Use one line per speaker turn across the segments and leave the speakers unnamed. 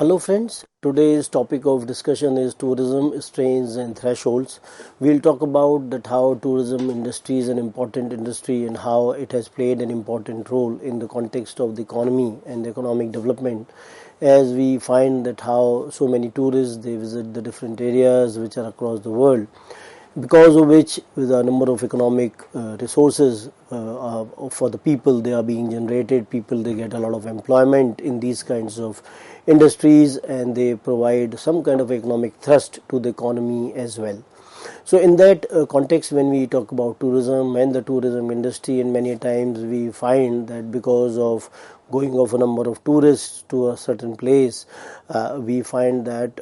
Hello friends, today's topic of discussion is tourism, strains and thresholds. We'll talk about that how tourism industry is an important industry and how it has played an important role in the context of the economy and economic development, as we find that how so many tourists they visit the different areas which are across the world, because of which with a number of economic resources for the people they are being generated. People they get a lot of employment in these kinds of industries, and they provide some kind of economic thrust to the economy as well. So in that context, when we talk about tourism and the tourism industry, and many times we find that because of going of a number of tourists to a certain place, we find that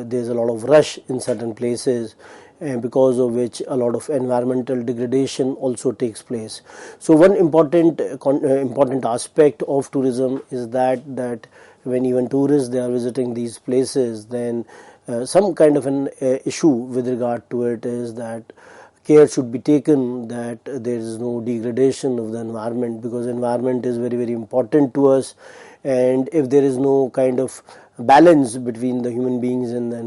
there's a lot of rush in certain places, and because of which a lot of environmental degradation also takes place. So one important aspect of tourism is that when even tourists they are visiting these places, then some kind of an issue with regard to it is that care should be taken that there is no degradation of the environment, because environment is very important to us, and if there is no kind of balance between the human beings and the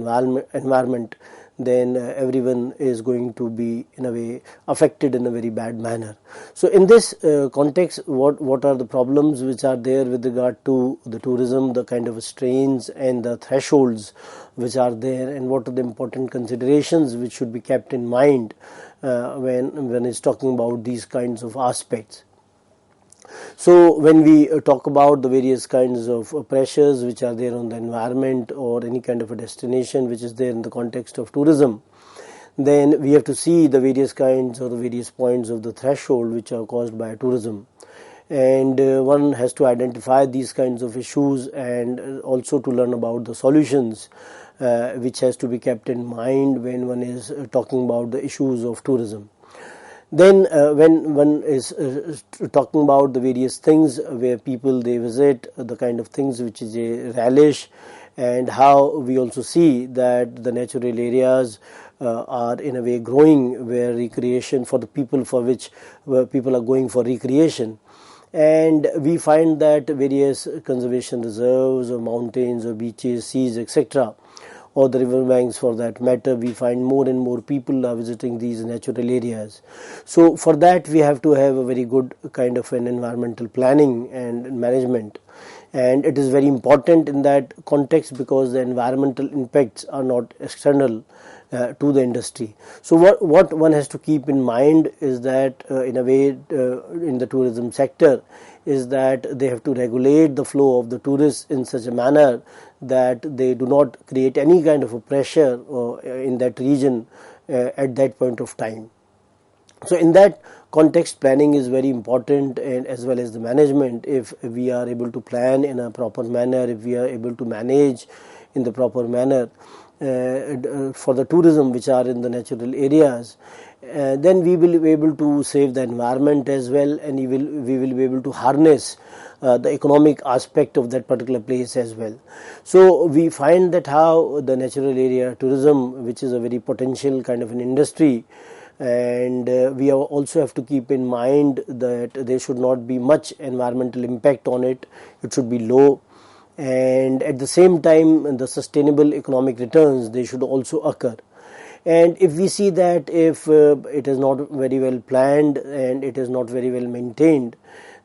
environment, then everyone is going to be in a way affected in a very bad manner. So in this context, what are the problems which are there with regard to the tourism, the kind of strains and the thresholds which are there, and what are the important considerations which should be kept in mind when it's talking about these kinds of aspects. So when we talk about the various kinds of pressures which are there on the environment or any kind of a destination which is there in the context of tourism, then we have to see the various kinds or the various points of the threshold which are caused by tourism. And one has to identify these kinds of issues and also to learn about the solutions which has to be kept in mind when one is talking about the issues of tourism. Then when one is talking about the various things where people they visit, the kind of things which is a relish, and how we also see that the natural areas are in a way growing where recreation for the people for which people are going for recreation. And we find that various conservation reserves or mountains or beaches, seas, etc., or the river banks for that matter, we find more and more people are visiting these natural areas. So for that we have to have a very good kind of an environmental planning and management, and it is very important in that context because the environmental impacts are not external to the industry. So what one has to keep in mind is that in a way in the tourism sector is that they have to regulate the flow of the tourists in such a manner that they do not create any kind of a pressure in that region at that point of time. So in that context, planning is very important, and as well as the management. If we are able to plan in a proper manner, if we are able to manage in the proper manner for the tourism which are in the natural areas, then we will be able to save the environment as well, and we will be able to harness the economic aspect of that particular place as well. So we find that how the natural area tourism, which is a very potential kind of an industry, and we also have to keep in mind that there should not be much environmental impact on it. It should be low, and at the same time the sustainable economic returns they should also occur. And if we see that if it is not very well planned and it is not very well maintained,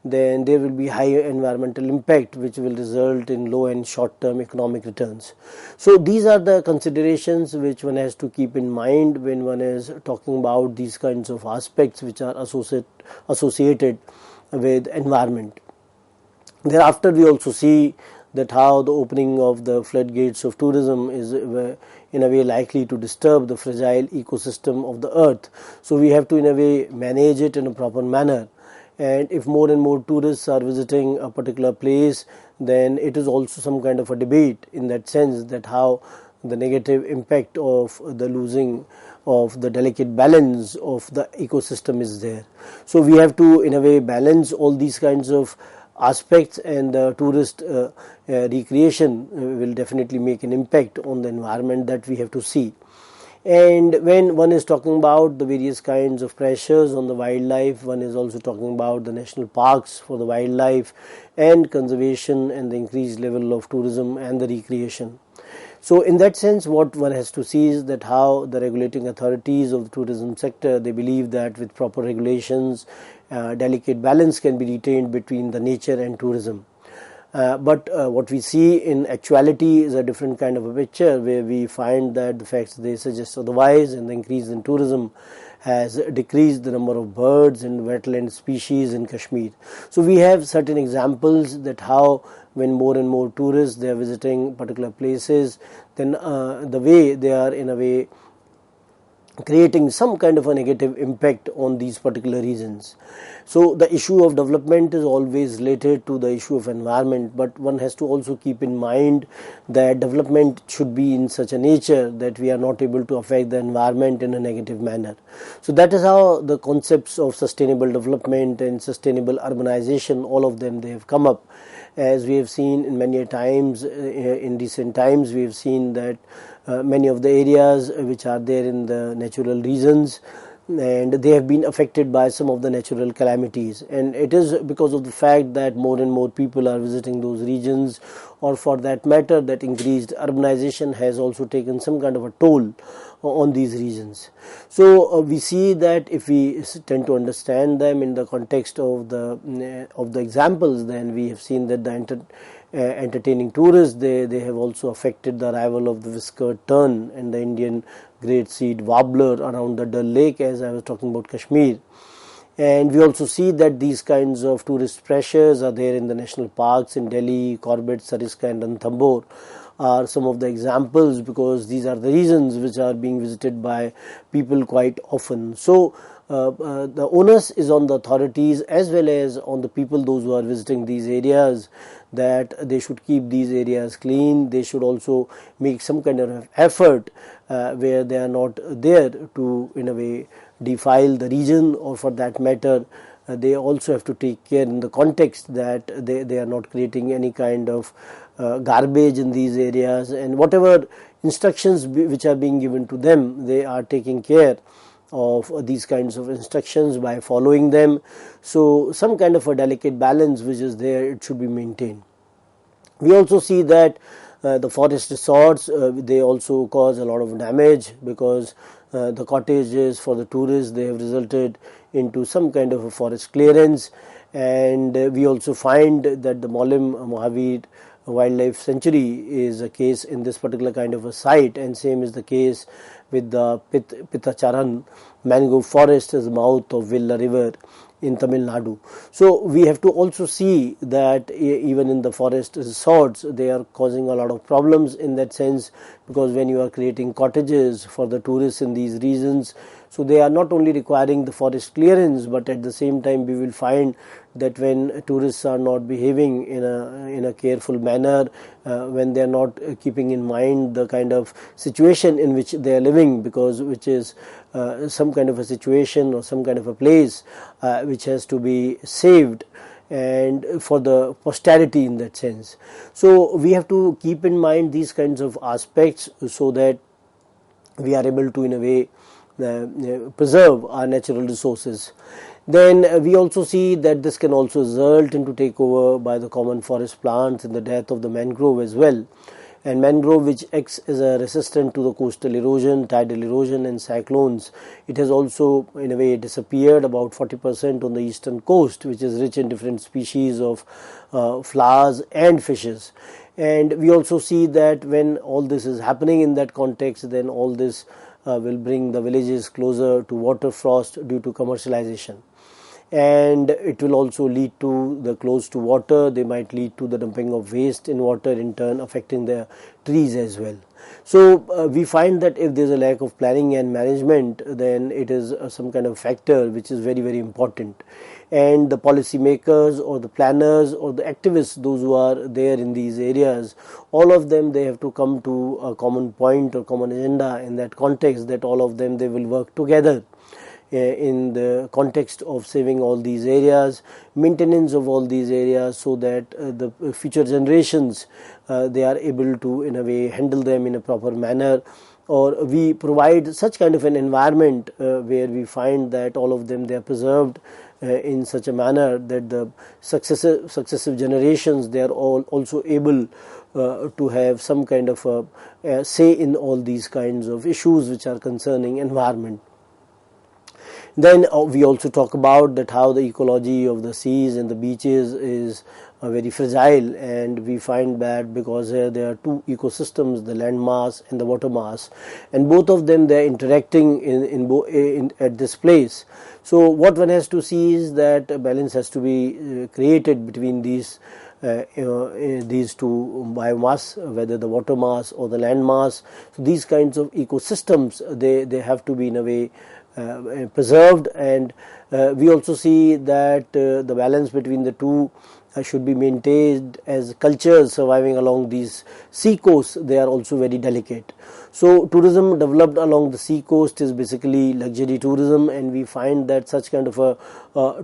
then there will be high environmental impact which will result in low and short-term economic returns. So these are the considerations which one has to keep in mind when one is talking about these kinds of aspects which are associated with environment. Thereafter we also see that how the opening of the floodgates of tourism is in a way likely to disturb the fragile ecosystem of the earth. So we have to in a way manage it in a proper manner. And if more and more tourists are visiting a particular place, then it is also some kind of a debate in that sense that how the negative impact of the losing of the delicate balance of the ecosystem is there. So we have to in a way balance all these kinds of aspects, and the tourist recreation will definitely make an impact on the environment that we have to see. And when one is talking about the various kinds of pressures on the wildlife, one is also talking about the national parks for the wildlife and conservation and the increased level of tourism and the recreation. So in that sense, what one has to see is that how the regulating authorities of the tourism sector, they believe that with proper regulations, delicate balance can be retained between the nature and tourism. But what we see in actuality is a different kind of a picture, where we find that the facts they suggest otherwise, and the increase in tourism has decreased the number of birds and wetland species in Kashmir. So we have certain examples that how when more and more tourists they are visiting particular places, then the way they are in a way creating some kind of a negative impact on these particular regions. So the issue of development is always related to the issue of environment, but one has to also keep in mind that development should be in such a nature that we are not able to affect the environment in a negative manner. So that is how the concepts of sustainable development and sustainable urbanization, all of them, they have come up. As we have seen in many times, in recent times, we have seen that many of the areas which are there in the natural regions, and they have been affected by some of the natural calamities, and it is because of the fact that more and more people are visiting those regions, or for that matter that increased urbanization has also taken some kind of a toll on these regions. So we see that if we tend to understand them in the context of the examples, then we have seen that the entertaining tourists, they have also affected the arrival of the whiskered tern and the Indian great seed warbler around the Dal Lake, as I was talking about Kashmir. And we also see that these kinds of tourist pressures are there in the national parks in Delhi, Corbett, Sariska and Ranthambore are some of the examples, because these are the regions which are being visited by people quite often. So the onus is on the authorities as well as on the people, those who are visiting these areas, that they should keep these areas clean. They should also make some kind of effort where they are not there to in a way defile the region, or for that matter they also have to take care in the context that they are not creating any kind of garbage in these areas, and whatever instructions which are being given to them, they are taking care of these kinds of instructions by following them. So some kind of a delicate balance which is there, it should be maintained. We also see that the forest resorts, they also cause a lot of damage, because the cottages for the tourists, they have resulted into some kind of a forest clearance. And we also find that the Molim Mahavir Wildlife Sanctuary is a case in this particular kind of a site, and same is the case with the Pitacharan mangrove forest as the mouth of Villa River in Tamil Nadu. So we have to also see that even in the forest resorts, they are causing a lot of problems in that sense, because when you are creating cottages for the tourists in these regions, so they are not only requiring the forest clearance, but at the same time we will find that when tourists are not behaving in a careful manner, when they are not keeping in mind the kind of situation in which they are living, because which is some kind of a situation or some kind of a place which has to be saved and for the posterity in that sense. So we have to keep in mind these kinds of aspects, so that we are able to in a way preserve our natural resources. Then we also see that this can also result into takeover by the common forest plants and the death of the mangrove as well. And mangrove, which acts as a resistant to the coastal erosion, tidal erosion and cyclones, it has also in a way disappeared about 40% on the eastern coast, which is rich in different species of flowers and fishes. And we also see that when all this is happening in that context, then all this will bring the villages closer to water frost due to commercialization. And it will also lead to the close to water, they might lead to the dumping of waste in water, in turn affecting the trees as well. So we find that if there is a lack of planning and management, then it is some kind of factor which is very, very important. And the policymakers or the planners or the activists, those who are there in these areas, all of them, they have to come to a common point or common agenda in that context, that all of them, they will work together in the context of saving all these areas, maintenance of all these areas, so that the future generations, they are able to in a way handle them in a proper manner, or we provide such kind of an environment where we find that all of them, they are preserved in such a manner that the successive generations, they are all also able to have some kind of a say in all these kinds of issues which are concerning environment. Then we also talk about that how the ecology of the seas and the beaches is very fragile, and we find that because there are two ecosystems, the land mass and the water mass, and both of them, they are interacting at this place. So what one has to see is that a balance has to be created between these two biomass, whether the water mass or the land mass. So these kinds of ecosystems, they have to be in a way preserved, and we also see that the balance between the two should be maintained, as cultures surviving along these sea coasts, they are also very delicate. So tourism developed along the sea coast is basically luxury tourism, and we find that such kind of a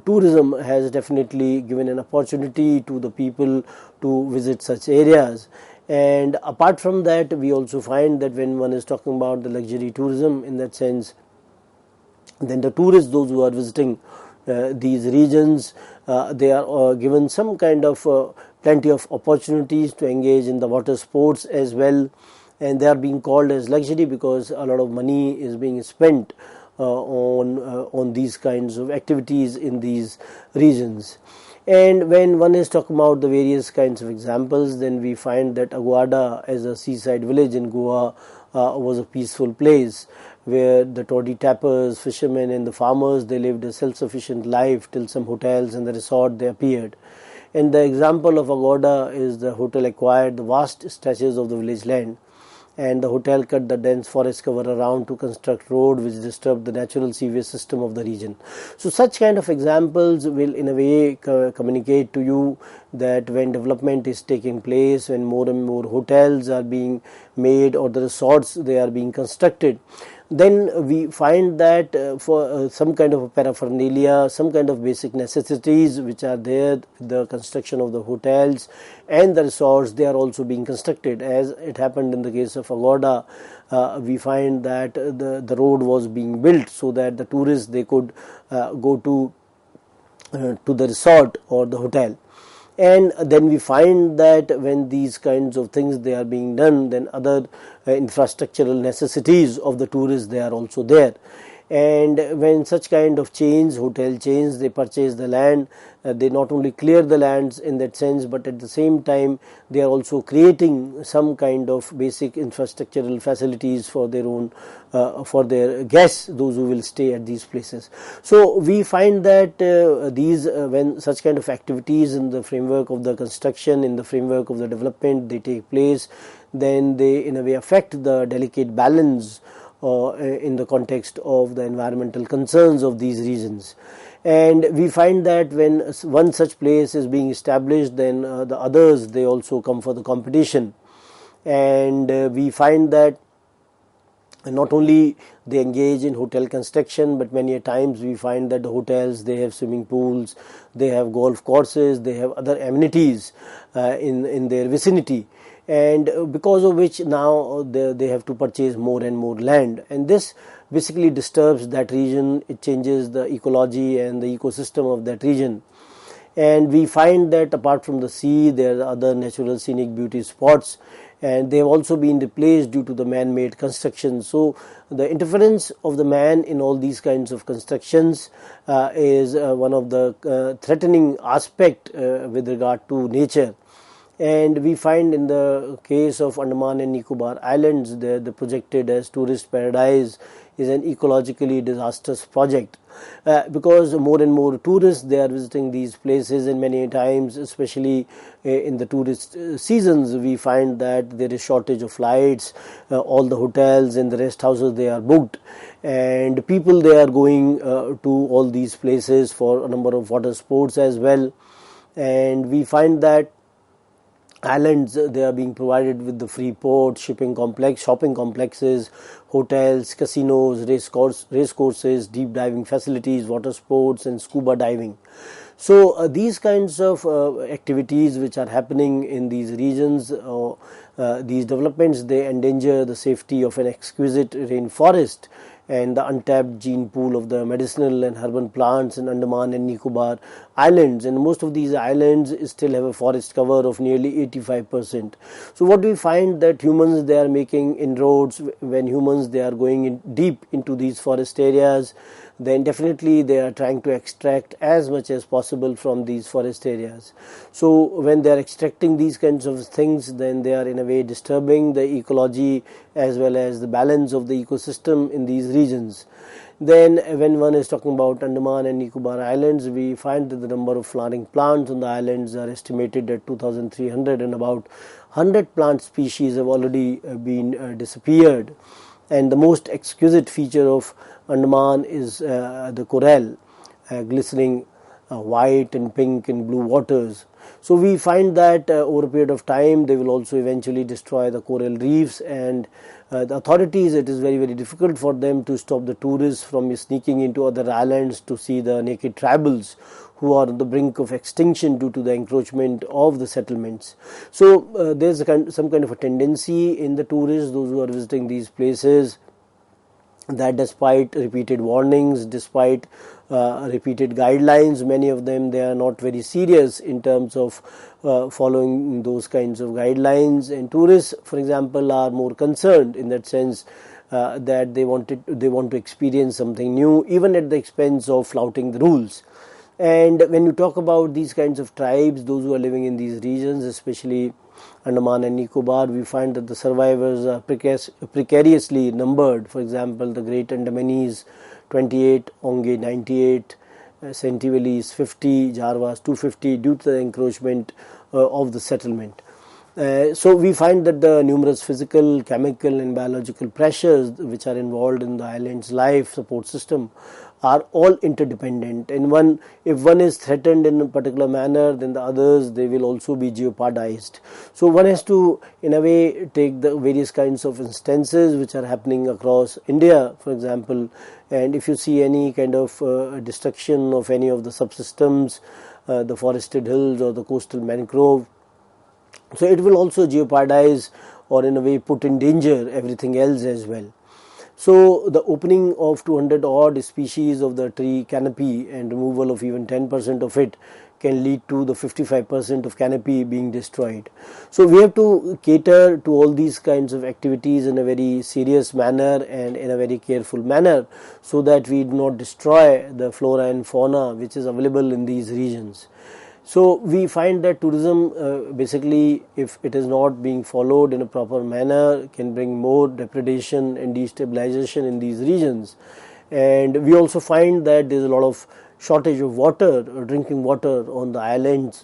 tourism has definitely given an opportunity to the people to visit such areas. And apart from that, we also find that when one is talking about the luxury tourism in that sense, then the tourists, those who are visiting these regions, they are given some kind of plenty of opportunities to engage in the water sports as well, and they are being called as luxury because a lot of money is being spent on these kinds of activities in these regions. And when one is talking about the various kinds of examples, then we find that Aguada, as a seaside village in Goa, was a peaceful place where the toddy tappers, fishermen and the farmers, they lived a self-sufficient life till some hotels and the resort, they appeared. And the example of Aguada is the hotel acquired the vast stretches of the village land, and the hotel cut the dense forest cover around to construct road which disturbed the natural sewage system of the region. So such kind of examples will in a way communicate to you that when development is taking place, when more and more hotels are being made or the resorts, they are being constructed, then we find that for some kind of a paraphernalia, some kind of basic necessities which are there, the construction of the hotels and the resorts, they are also being constructed. As it happened in the case of Agoda, we find that the road was being built so that the tourists, they could go to the resort or the hotel. And then we find that when these kinds of things, they are being done, then other infrastructural necessities of the tourists, they are also there. And when such kind of chains, hotel chains, they purchase the land, they not only clear the lands in that sense, but at the same time they are also creating some kind of basic infrastructural facilities for their own, for their guests, those who will stay at these places. So we find that when such kind of activities in the framework of the construction, in the framework of the development, they take place, then they in a way affect the delicate balance in the context of the environmental concerns of these regions. And we find that when one such place is being established, then the others, they also come for the competition. And we find that not only they engage in hotel construction, but many a times we find that the hotels, they have swimming pools, they have golf courses, they have other amenities in their vicinity, and because of which now they have to purchase more and more land, and this basically disturbs that region. It changes the ecology and the ecosystem of that region. And we find that apart from the sea, there are other natural scenic beauty spots, and they have also been replaced due to the man-made construction. So the interference of the man in all these kinds of constructions is one of the threatening aspect with regard to nature. And we find in the case of Andaman and Nicobar Islands, the projected as tourist paradise is an ecologically disastrous project, because more and more tourists, they are visiting these places, and many times, especially in the tourist seasons, we find that there is shortage of flights, all the hotels and the rest houses, they are booked, and people, they are going to all these places for a number of water sports as well. And we find that islands, they are being provided with the free port, shopping complexes, hotels, casinos, race courses, deep diving facilities, water sports, and scuba diving. So these kinds of activities which are happening in these regions, these developments, they endanger the safety of an exquisite rainforest and the untapped gene pool of the medicinal and herbal plants in Andaman and Nicobar islands. And most of these islands still have a forest cover of nearly 85%. So what we find that humans, they are making inroads. When humans, they are going in deep into these forest areas, then definitely they are trying to extract as much as possible from these forest areas. So when they are extracting these kinds of things, then they are in a way disturbing the ecology as well as the balance of the ecosystem in these regions. Then when one is talking about Andaman and Nicobar islands, we find that the number of flowering plants on the islands are estimated at 2,300, and about 100 plant species have already been disappeared. And the most exquisite feature of Andaman is the coral, glistening white and pink and blue waters. So we find that over a period of time they will also eventually destroy the coral reefs, and the authorities, it is very difficult for them to stop the tourists from sneaking into other islands to see the naked tribals who are on the brink of extinction due to the encroachment of the settlements. So there's some kind of a tendency in the tourists, those who are visiting these places, that despite repeated warnings, despite repeated guidelines, many of them, they are not very serious in terms of following those kinds of guidelines. And tourists, for example, are more concerned in that sense that they want to experience something new, even at the expense of flouting the rules. And when you talk about these kinds of tribes, those who are living in these regions, especially Andaman and Nicobar, we find that the survivors are precariously numbered. For example, the Great Andamanese 28, Onge 98, Sentinelese 50, Jarvas 250 due to the encroachment of the settlement. So we find that the numerous physical, chemical and biological pressures which are involved in the island's life support system are all interdependent, and if one is threatened in a particular manner, then the others, they will also be jeopardized. So one has to, in a way, take the various kinds of instances which are happening across India, for example, and if you see any kind of destruction of any of the subsystems, the forested hills or the coastal mangrove, so it will also jeopardize or in a way put in danger everything else as well. So the opening of 200 odd species of the tree canopy and removal of even 10% of it can lead to the 55% of canopy being destroyed. So we have to cater to all these kinds of activities in a very serious manner and in a very careful manner, so that we do not destroy the flora and fauna which is available in these regions. So we find that tourism, basically, if it is not being followed in a proper manner, can bring more depredation and destabilization in these regions. And we also find that there is a lot of shortage of water, drinking water on the islands.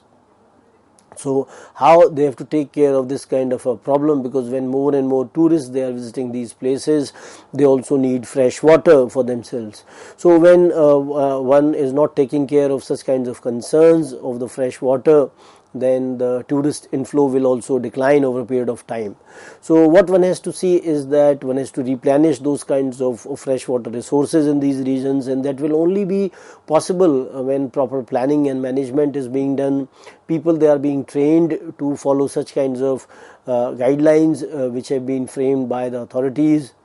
So how they have to take care of this kind of a problem, because when more and more tourists, they are visiting these places, they also need fresh water for themselves. So when one is not taking care of such kinds of concerns of the fresh water, then the tourist inflow will also decline over a period of time. So what one has to see is that one has to replenish those kinds of freshwater resources in these regions, and that will only be possible when proper planning and management is being done. People, they are being trained to follow such kinds of guidelines which have been framed by the authorities.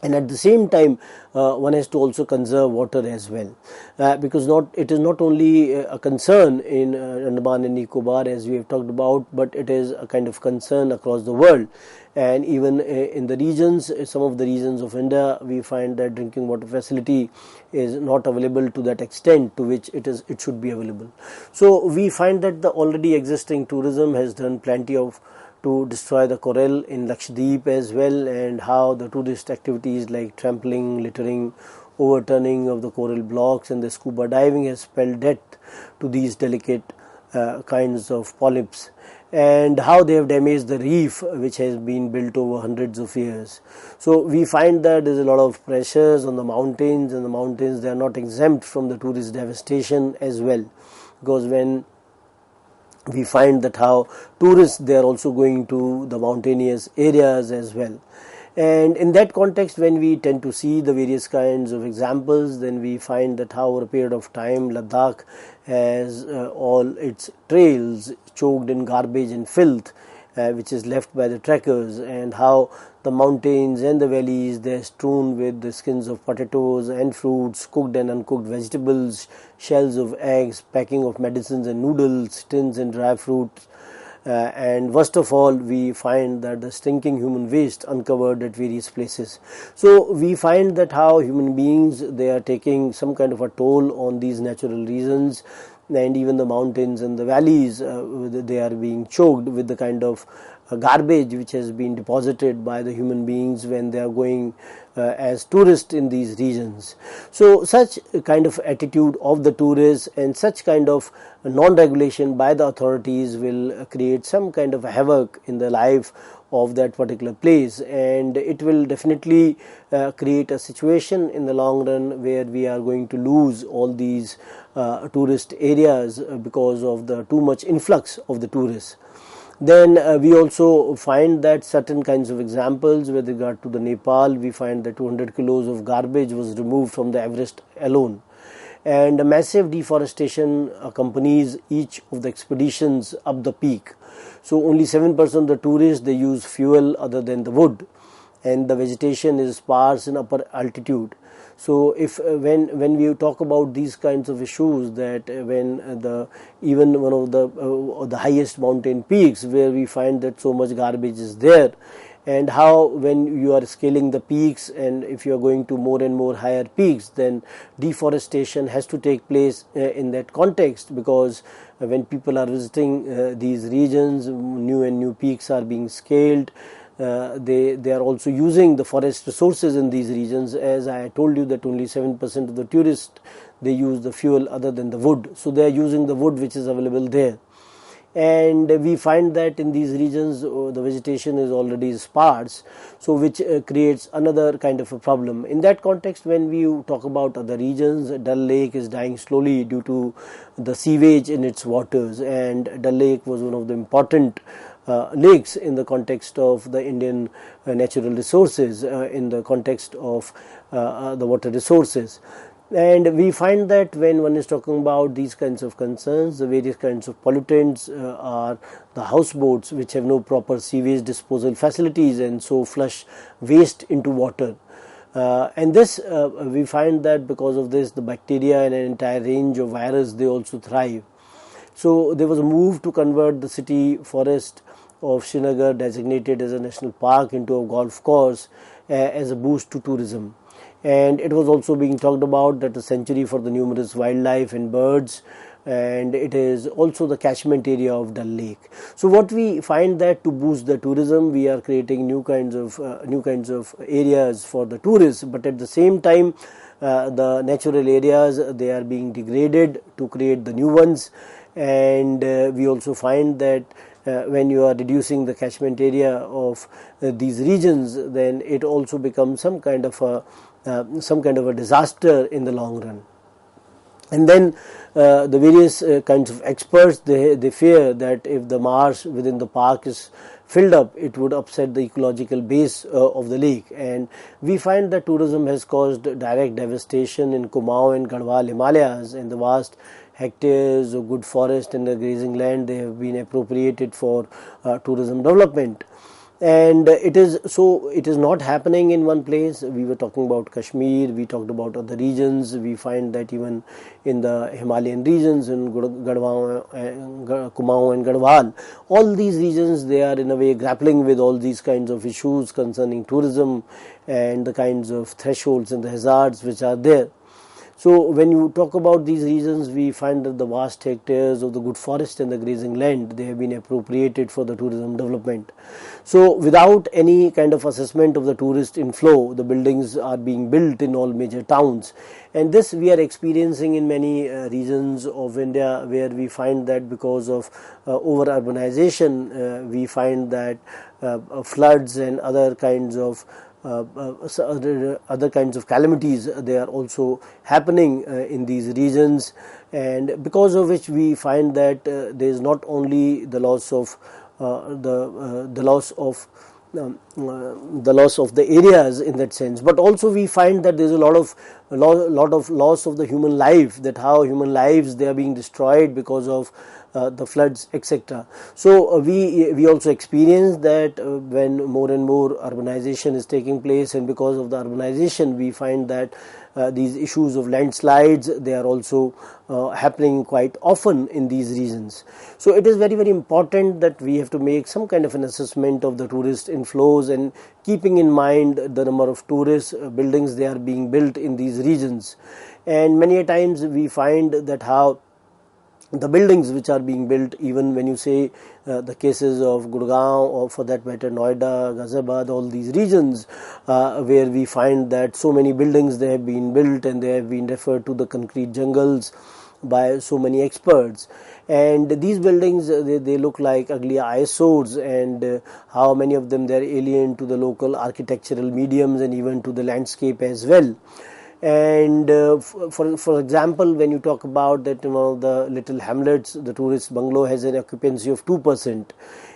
And at the same time, one has to also conserve water as well, because it is not only a concern in Andaman and Nicobar, as we have talked about, but it is a kind of concern across the world. And even in the regions, some of the regions of India, we find that drinking water facility is not available to that extent to which it should be available. So we find that the already existing tourism has done plenty to destroy the coral in Lakshadweep as well, and how the tourist activities like trampling, littering, overturning of the coral blocks and the scuba diving has spelled death to these delicate kinds of polyps, and how they have damaged the reef which has been built over hundreds of years. So we find that there is a lot of pressures on the mountains, and the mountains, they are not exempt from the tourist devastation as well, because when we find that how tourists, they are also going to the mountainous areas as well. And in that context, when we tend to see the various kinds of examples, then we find that how over a period of time Ladakh has all its trails choked in garbage and filth, which is left by the trekkers, and how the mountains and the valleys, they're strewn with the skins of potatoes and fruits, cooked and uncooked vegetables, shells of eggs, packing of medicines and noodles, tins and dry fruits. And worst of all, we find that the stinking human waste uncovered at various places. So we find that how human beings, they are taking some kind of a toll on these natural regions, and even the mountains and the valleys, they are being choked with the kind of garbage which has been deposited by the human beings when they are going as tourists in these regions. So such kind of attitude of the tourists and such kind of non-regulation by the authorities will create some kind of havoc in the life of that particular place, and it will definitely create a situation in the long run where we are going to lose all these tourist areas because of the too much influx of the tourists. Then we also find that certain kinds of examples with regard to the Nepal, we find that 200 kilos of garbage was removed from the Everest alone, and a massive deforestation accompanies each of the expeditions up the peak. So only 7% of the tourists, they use fuel other than the wood, and the vegetation is sparse in upper altitude. So if when we talk about these kinds of issues, that when even one of the highest mountain peaks, where we find that so much garbage is there, and how when you are scaling the peaks, and if you are going to more and more higher peaks, then deforestation has to take place in that context, because when people are visiting these regions, new and new peaks are being scaled. They are also using the forest resources in these regions. As I told you, that only 7% of the tourists, they use the fuel other than the wood, so they are using the wood which is available there. And we find that in these regions the vegetation is already sparse, so which creates another kind of a problem. In that context, when we talk about other regions, Dal Lake is dying slowly due to the sewage in its waters, and Dal Lake was one of the important lakes in the context of the Indian natural resources, in the context of the water resources. And we find that when one is talking about these kinds of concerns, the various kinds of pollutants are the houseboats which have no proper sewage disposal facilities, and so flush waste into water. And this we find that because of this, the bacteria and an entire range of viruses, they also thrive. So there was a move to convert the city forest of Srinagar, designated as a national park, into a golf course as a boost to tourism. And it was also being talked about that a sanctuary for the numerous wildlife and birds, and it is also the catchment area of Dal Lake. So what we find that to boost the tourism, we are creating new kinds of areas for the tourists, but at the same time the natural areas, they are being degraded to create the new ones. And we also find that when you are reducing the catchment area of these regions, then it also becomes some kind of a disaster in the long run. And then the various kinds of experts, they fear that if the marsh within the park is filled up, it would upset the ecological base of the lake. And we find that tourism has caused direct devastation in Kumaon and Garhwal Himalayas, and the vast hectares of good forest and the grazing land, they have been appropriated for tourism development. And it is not happening in one place. We were talking about Kashmir, we talked about other regions. We find that even in the Himalayan regions, in Kumaon and Garhwal, all these regions, they are in a way grappling with all these kinds of issues concerning tourism and the kinds of thresholds and the hazards which are there. So when you talk about these regions, we find that the vast hectares of the good forest and the grazing land, they have been appropriated for the tourism development. So without any kind of assessment of the tourist inflow, the buildings are being built in all major towns. And this we are experiencing in many regions of India, where we find that because of over urbanization, we find that floods and other kinds of other kinds of calamities, they are also happening in these regions, and because of which we find that there is not only the loss of the loss of the areas in that sense, but also we find that there is a lot of loss of the human life, that how human lives, they are being destroyed because of the floods, etc. So we also experience that when more and more urbanization is taking place, and because of the urbanization we find that these issues of landslides, they are also happening quite often in these regions. So it is very, very important that we have to make some kind of an assessment of the tourist inflows, and keeping in mind the number of tourist buildings they are being built in these regions. And many a times we find that how the buildings which are being built, even when you say the cases of Gurgaon, or for that matter Noida, Ghaziabad, all these regions where we find that so many buildings they have been built, and they have been referred to the concrete jungles by so many experts, and these buildings they look like ugly eyesores, and how many of them they are alien to the local architectural mediums and even to the landscape as well. And for example, when you talk about that, one of the little hamlets, the tourist bungalow has an occupancy of 2%,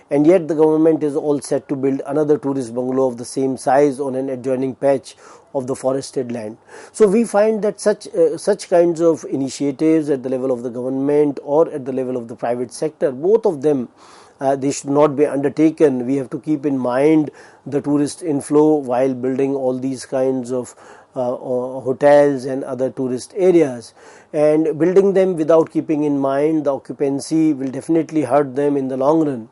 and yet the government is all set to build another tourist bungalow of the same size on an adjoining patch of the forested land. So we find that such kinds of initiatives at the level of the government or at the level of the private sector, both of them, they should not be undertaken. We have to keep in mind the tourist inflow while building all these kinds of hotels and other tourist areas, and building them without keeping in mind the occupancy will definitely hurt them in the long run.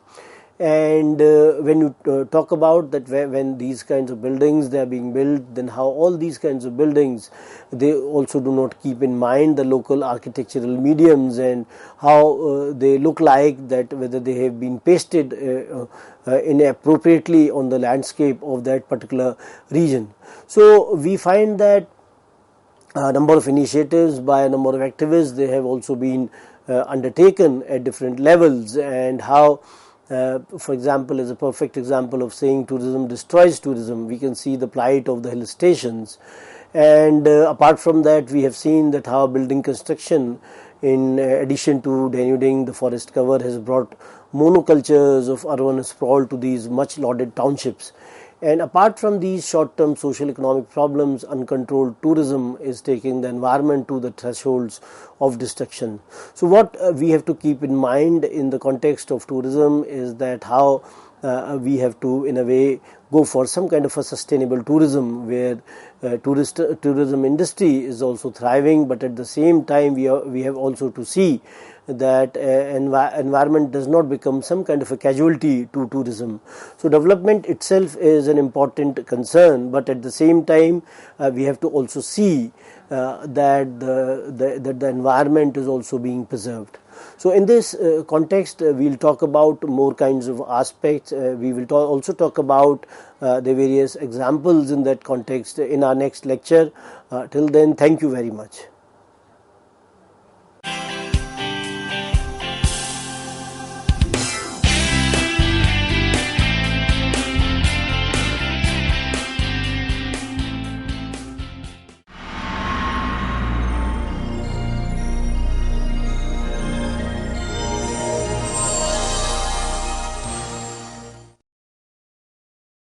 And when you talk about that, when these kinds of buildings they are being built, then how all these kinds of buildings, they also do not keep in mind the local architectural mediums, and how they look like, that whether they have been pasted inappropriately on the landscape of that particular region. So we find that a number of initiatives by a number of activists, they have also been undertaken at different levels, and how for example, as a perfect example of saying tourism destroys tourism, we can see the plight of the hill stations. And apart from that, we have seen that how building construction, in addition to denuding the forest cover, has brought monocultures of urban sprawl to these much lauded townships. And apart from these short-term social economic problems, uncontrolled tourism is taking the environment to the thresholds of destruction. So what we have to keep in mind in the context of tourism is that how we have to, in a way, go for some kind of a sustainable tourism where tourism industry is also thriving, but at the same time we have also to see that environment does not become some kind of a casualty to tourism. So development itself is an important concern, but at the same time we have to also see that the environment is also being preserved. So in this context, we'll talk about more kinds of aspects. We will also talk about the various examples in that context in our next lecture. Till then, thank you very much.